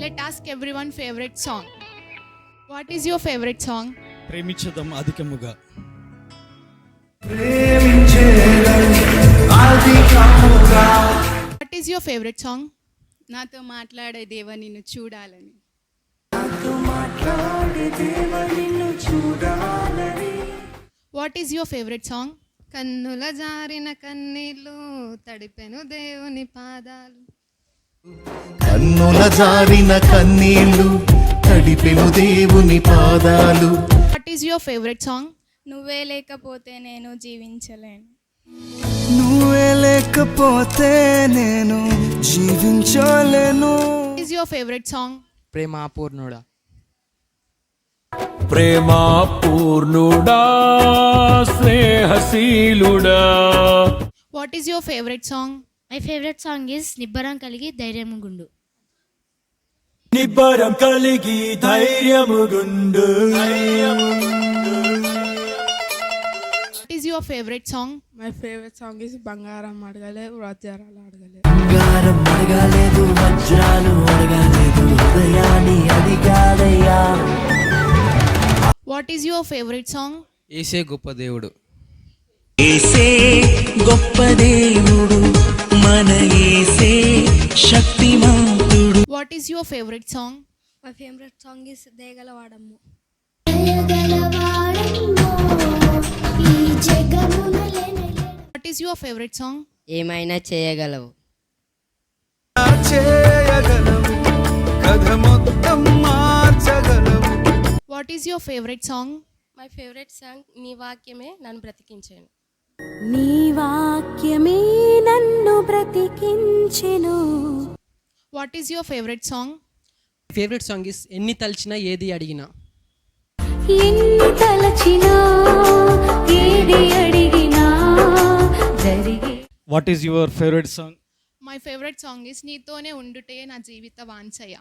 Let ask everyone favorite song. What is your favorite song? ప్రేమించదం అధికముగా. What is your favorite song? నాతో మాట్లాడే దేవా నిన్ను చూడాలని. What is your favorite song? కన్నుల జారిన కన్నీళ్ళు తడిపెను దేవుని పాదాలు. కన్నుల జారిన కన్నీళ్ళు తడిపెను దేవుని పాదాలు. What is your favorite song? నువ్వే లేకపోతే నేను జీవించలేను. నువ్వే లేకపోతే నేను జీవించలేను. What is your favorite song? ప్రేమ పూర్ణుడా. ప్రేమా పూర్ణుడా స్నేహశీలుడా. What is your favorite song? My favourite song is నిబ్బరం కలిగి ధైర్యము గుండు. నిబ్బరం కలిగి ధైర్యముగుండు. What is your favorite song? My favourite song is బంగారం అడగలే వజ్రాలు అడగలే. బంగారం అడగలేదు వజ్రాలు అడగలేదు హృదయాన్ని అడిగాడయ్యా. What is your favorite song? యేసే గొప్ప దేవుడు. యేసే గొప్ప దేవుడు మన యేసే శక్తిమంతుడు. What is your favorite song? My favourite song is దేగలవాడమ్ము. What is your favorite song? ఏమైనా చేయగలవు. చేయగలవు కథ మొత్తం మార్చగలవు. What is your favorite song? My favourite song నీ వాక్యమే నన్ను బ్రతికించాను. నీ వాక్యమే నన్ను బ్రతికించెను. What is your favorite song? Favourite song is ఎన్ని తలచినా ఏది అడిగినా. ఎన్ని తలచినా ఏది అడిగినా జరిగే. What is your favourite song? My favorite song is నీతోనే ఉండుటే నా జీవిత వాంఛయ.